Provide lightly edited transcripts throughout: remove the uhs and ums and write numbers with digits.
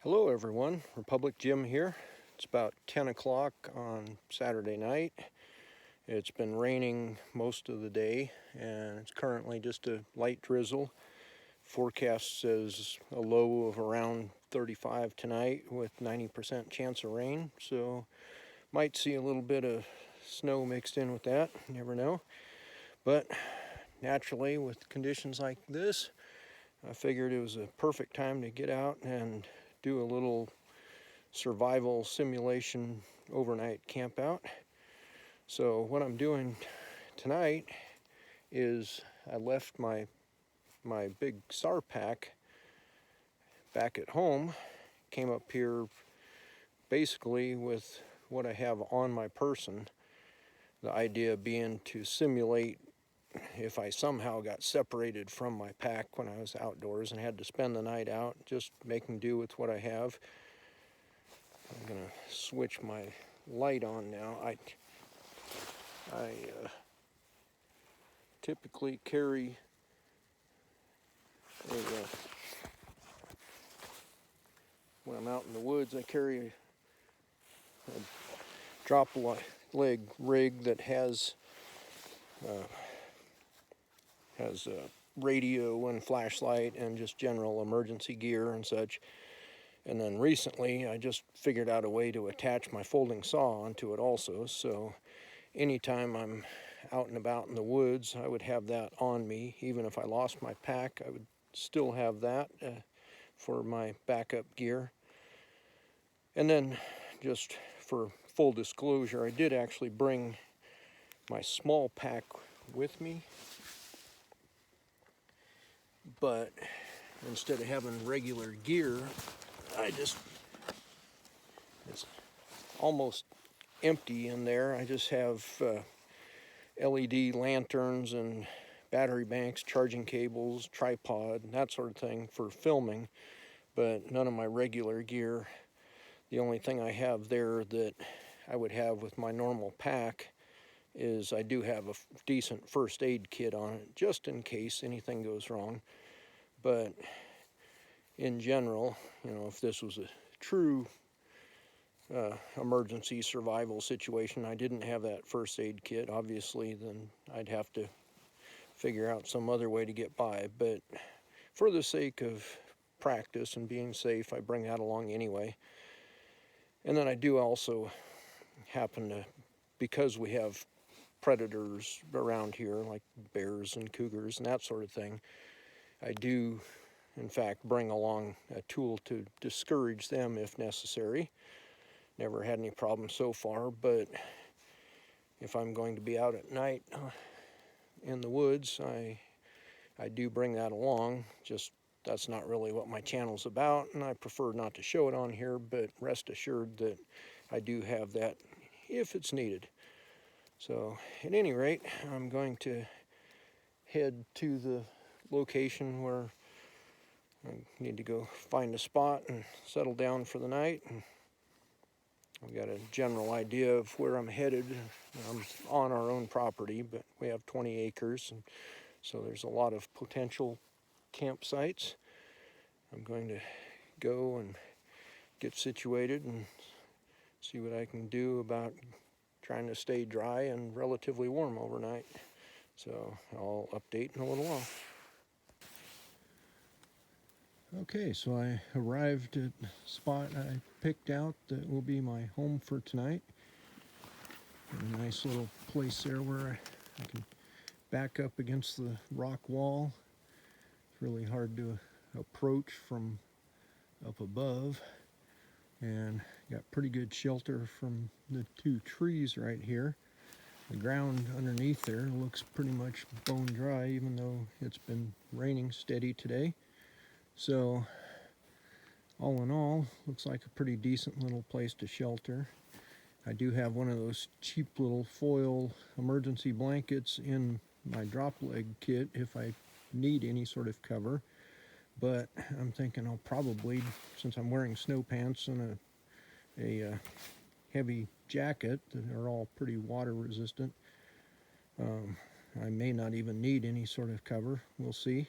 Hello everyone, Republic Jim here. It's about 10 o'clock on Saturday night. It's been raining most of the day and it's currently just a light drizzle. Forecast says a low of around 35 tonight with 90% chance of rain, so might see a little bit of snow mixed in with that, you never know. But naturally, with conditions like this, I figured it was a perfect time to get out and do a little survival simulation overnight camp out. So what I'm doing tonight is I left my big SAR pack back at home, came up here basically with what I have on my person, the idea being to simulate if I somehow got separated from my pack when I was outdoors and had to spend the night out, just making do with what I have. I'm gonna switch my light on now. I typically carry when I'm out in the woods, I carry a drop leg rig that has a radio and flashlight and just general emergency gear and such. And then recently I just figured out a way to attach my folding saw onto it also, so anytime I'm out and about in the woods I would have that on me. Even if I lost my pack, I would still have that for my backup gear. And then, just for full disclosure, I did actually bring my small pack with me, but instead of having regular gear, it's almost empty in there. I just have LED lanterns and battery banks, charging cables, tripod, that sort of thing for filming, but none of my regular gear. The only thing I have there that I would have with my normal pack is I do have a decent first aid kit on it, just in case anything goes wrong. But in general, you know, if this was a true emergency survival situation, I didn't have that first aid kit, obviously, then I'd have to figure out some other way to get by. But for the sake of practice and being safe, I bring that along anyway. And then I do also happen to, because we have predators around here like bears and cougars and that sort of thing, I do in fact bring along a tool to discourage them if necessary. Never had any problems so far, but if I'm going to be out at night in the woods, I do bring that along. Just that's not really what my channel's about, and I prefer not to show it on here, but rest assured that I do have that if it's needed. So at any rate, I'm going to head to the location where I need to go find a spot and settle down for the night. And I've got a general idea of where I'm headed. I'm on our own property, but we have 20 acres, and so there's a lot of potential campsites. I'm going to go and get situated and see what I can do about trying to stay dry and relatively warm overnight. So I'll update in a little while. Okay, so I arrived at the spot I picked out that will be my home for tonight. A nice little place there where I can back up against the rock wall. It's really hard to approach from up above, and got pretty good shelter from the two trees right here. The ground underneath there looks pretty much bone dry, even though it's been raining steady today. So all in all, looks like a pretty decent little place to shelter. I do have one of those cheap little foil emergency blankets in my drop leg kit if I need any sort of cover. But I'm thinking I'll probably, since I'm wearing snow pants and a heavy jacket that are all pretty water resistant, I may not even need any sort of cover. We'll see.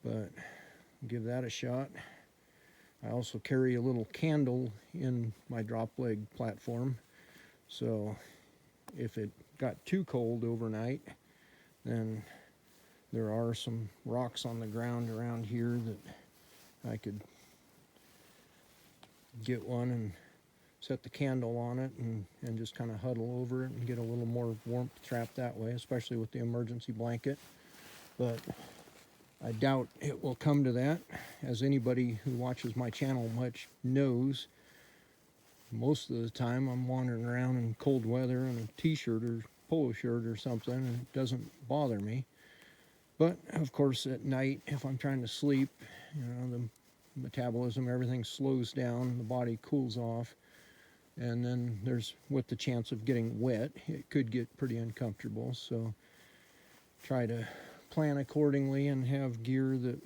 But give that a shot. I also carry a little candle in my drop leg platform, so if it got too cold overnight, then there are some rocks on the ground around here that I could get one and set the candle on it and just kind of huddle over it and get a little more warmth trapped that way, especially with the emergency blanket. But I doubt it will come to that. As anybody who watches my channel much knows, most of the time I'm wandering around in cold weather in a t-shirt or polo shirt or something, and it doesn't bother me. But of course at night, if I'm trying to sleep, you know, the metabolism, everything slows down, the body cools off, and then there's, with the chance of getting wet, it could get pretty uncomfortable. So try to plan accordingly and have gear that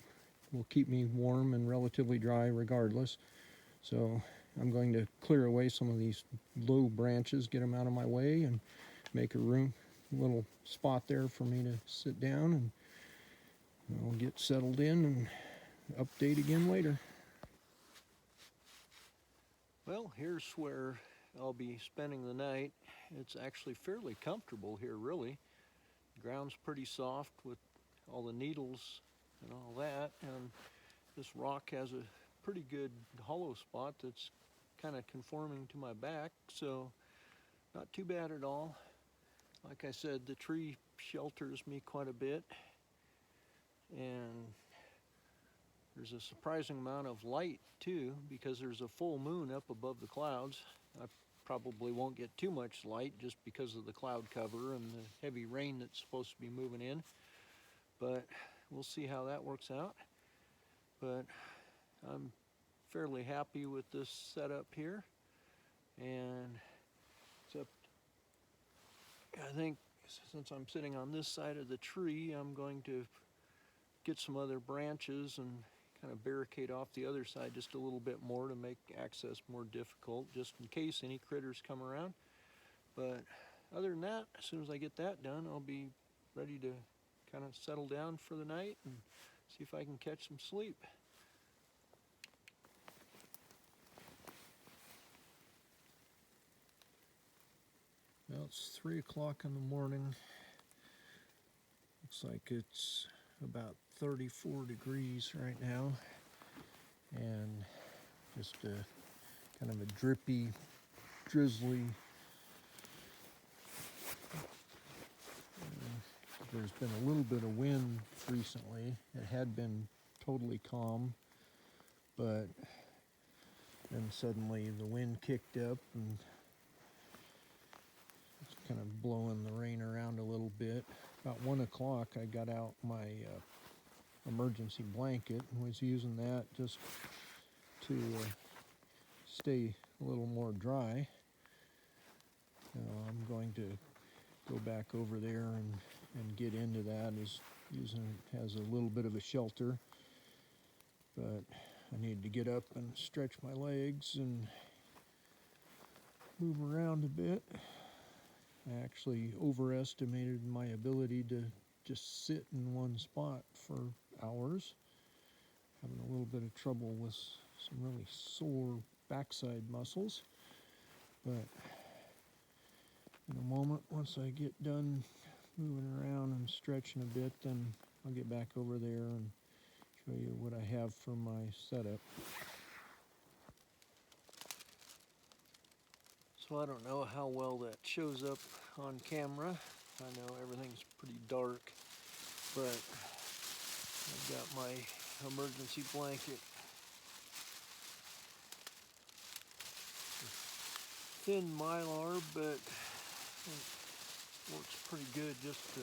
will keep me warm and relatively dry regardless. So I'm going to clear away some of these low branches, get them out of my way, and make a little spot there for me to sit down, and I'll get settled in and update again later. Well, here's where I'll be spending the night. It's actually fairly comfortable here, really. The ground's pretty soft with all the needles and all that, and this rock has a pretty good hollow spot that's kind of conforming to my back, so not too bad at all. Like I said, the tree shelters me quite a bit, and there's a surprising amount of light too, because there's a full moon up above the clouds. I probably won't get too much light just because of the cloud cover and the heavy rain that's supposed to be moving in, but we'll see how that works out. But I'm fairly happy with this setup here, and except I think since I'm sitting on this side of the tree, I'm going to get some other branches and kind of barricade off the other side just a little bit more to make access more difficult, just in case any critters come around. But other than that, as soon as I get that done, I'll be ready to kind of settle down for the night and see if I can catch some sleep. Well, it's 3 o'clock in the morning. Looks like it's about 34 degrees right now, and just kind of a drippy, drizzly. There's been a little bit of wind recently. It had been totally calm, but then suddenly the wind kicked up and it's kind of blowing the rain around a little bit. About 1 o'clock I got out my emergency blanket and was using that just to stay a little more dry. I'm going to go back over there and get into that, as using it as a little bit of a shelter. But I need to get up and stretch my legs and move around a bit. I actually overestimated my ability to just sit in one spot for hours. Having a little bit of trouble with some really sore backside muscles. But in a moment, once I get done moving around and stretching a bit, then I'll get back over there and show you what I have for my setup. So I don't know how well that shows up on camera. I know everything's pretty dark, but I've got my emergency blanket. Thin Mylar, but it works pretty good just to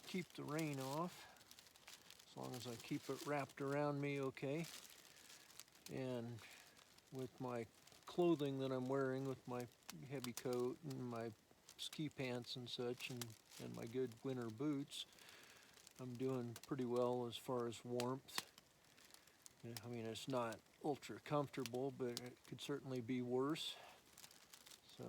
keep the rain off, as long as I keep it wrapped around me okay. And with my clothing that I'm wearing, with my heavy coat and my ski pants and such, and my good winter boots, I'm doing pretty well as far as warmth. I mean, it's not ultra comfortable, but it could certainly be worse. So,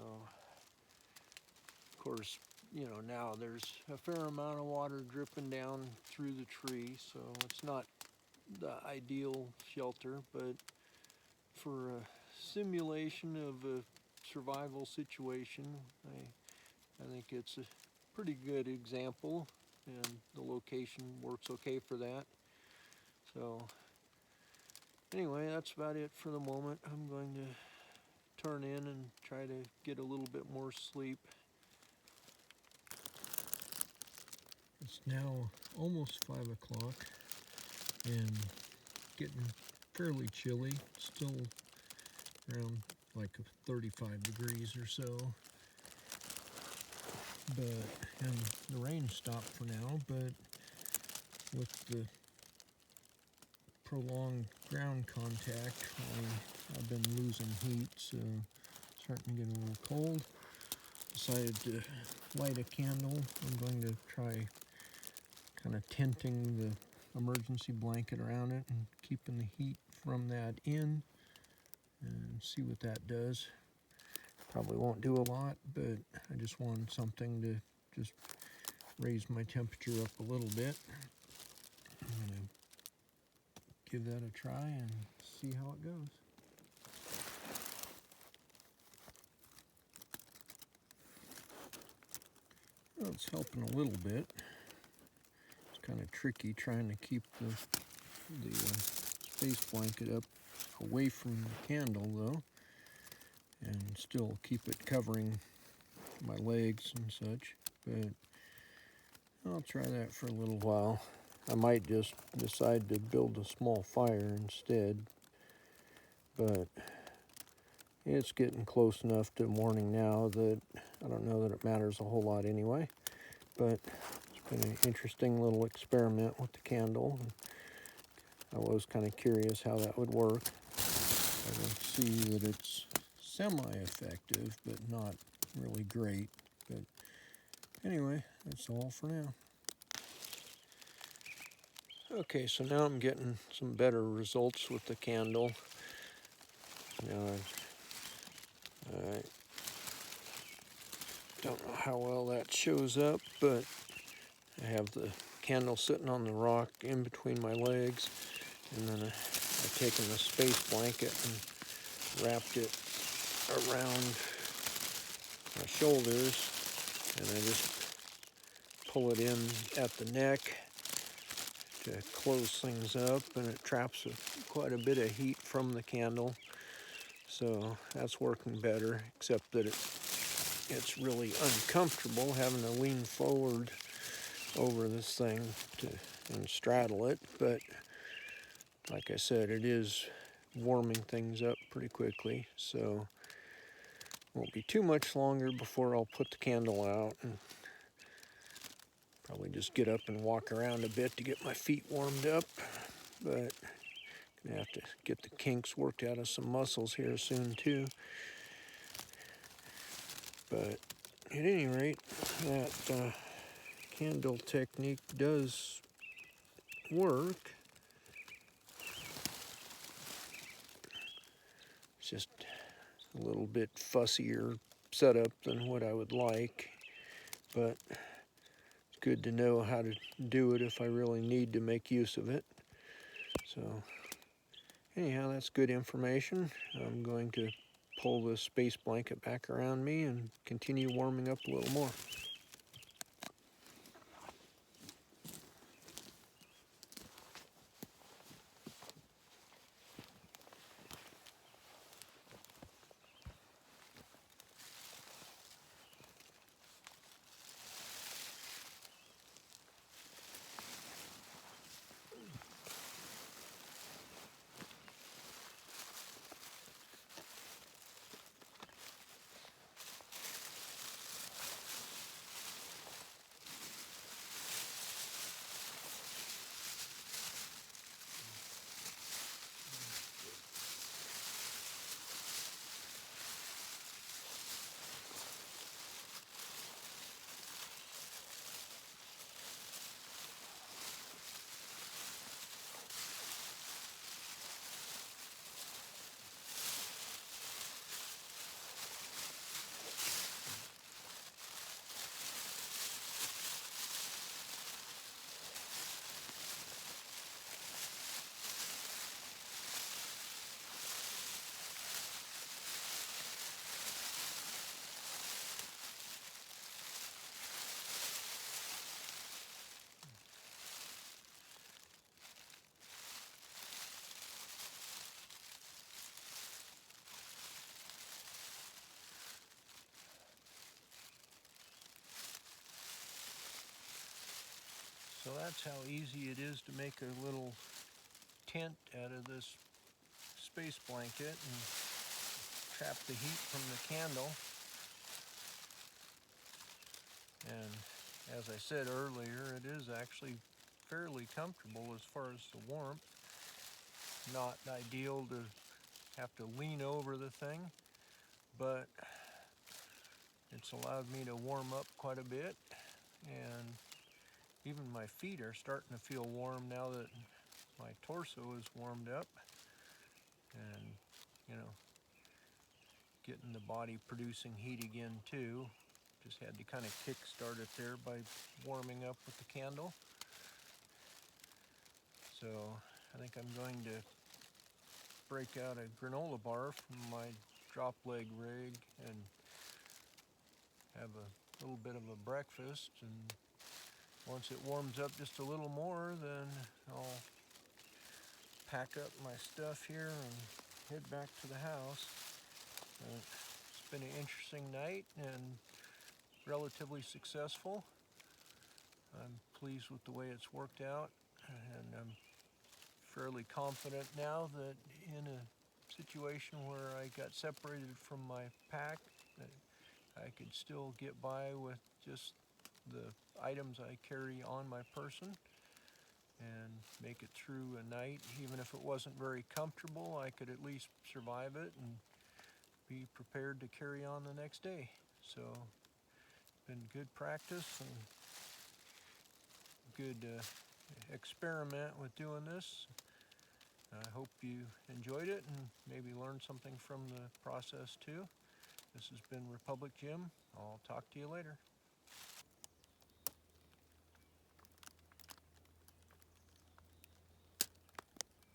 of course, you know, now there's a fair amount of water dripping down through the tree, so it's not the ideal shelter, but for a simulation of a survival situation, I think it's a pretty good example, and the location works okay for that. So anyway, that's about it for the moment. I'm going to turn in and try to get a little bit more sleep. It's now almost 5 o'clock and getting fairly chilly. It's still around like 35 degrees or so. And the rain stopped for now, but with the prolonged ground contact, I've been losing heat, so it's starting to get a little cold. Decided to light a candle. I'm going to try kind of tenting the emergency blanket around it and keeping the heat from that in, and see what that does. Probably won't do a lot, but I just wanted something to just raise my temperature up a little bit. I'm going to give that a try and see how it goes. Well, it's helping a little bit. It's kind of tricky trying to keep the space blanket up away from the candle though, and still keep it covering my legs and such, but I'll try that for a little while. I might just decide to build a small fire instead, but it's getting close enough to morning now that I don't know that it matters a whole lot anyway, but it's been an interesting little experiment with the candle. I was kind of curious how that would work. I can see that it's semi-effective, but not really great. But anyway, that's all for now. Okay, so now I'm getting some better results with the candle. Now I don't know how well that shows up, but I have the candle sitting on the rock in between my legs, and then I've taken the space blanket and wrapped it around my shoulders, and I just pull it in at the neck to close things up, and it traps quite a bit of heat from the candle. So that's working better, except that it's really uncomfortable having to lean forward over this thing and straddle it. But like I said, it is warming things up pretty quickly, so won't be too much longer before I'll put the candle out and probably just get up and walk around a bit to get my feet warmed up. But gonna have to get the kinks worked out of some muscles here soon too. But at any rate, that candle technique does work. It's just a little bit fussier setup than what I would like, but it's good to know how to do it if I really need to make use of it. So anyhow, that's good information. I'm going to pull the space blanket back around me and continue warming up a little more. that's how easy it is to make a little tent out of this space blanket and trap the heat from the candle. And as I said earlier, it is actually fairly comfortable as far as the warmth. Not ideal to have to lean over the thing, but it's allowed me to warm up quite a bit, and even my feet are starting to feel warm now that my torso is warmed up, and you know, getting the body producing heat again too. Just had to kind of kick start it there by warming up with the candle. So I think I'm going to break out a granola bar from my drop leg rig and have a little bit of a breakfast, and once it warms up just a little more, then I'll pack up my stuff here and head back to the house. It's been an interesting night and relatively successful. I'm pleased with the way it's worked out, and I'm fairly confident now that in a situation where I got separated from my pack, that I could still get by with just the items I carry on my person and make it through a night. Even if it wasn't very comfortable, I could at least survive it and be prepared to carry on the next day. So it's been good practice and good experiment with doing this. I hope you enjoyed it and maybe learned something from the process too. This has been Republic Jim. I'll talk to you later.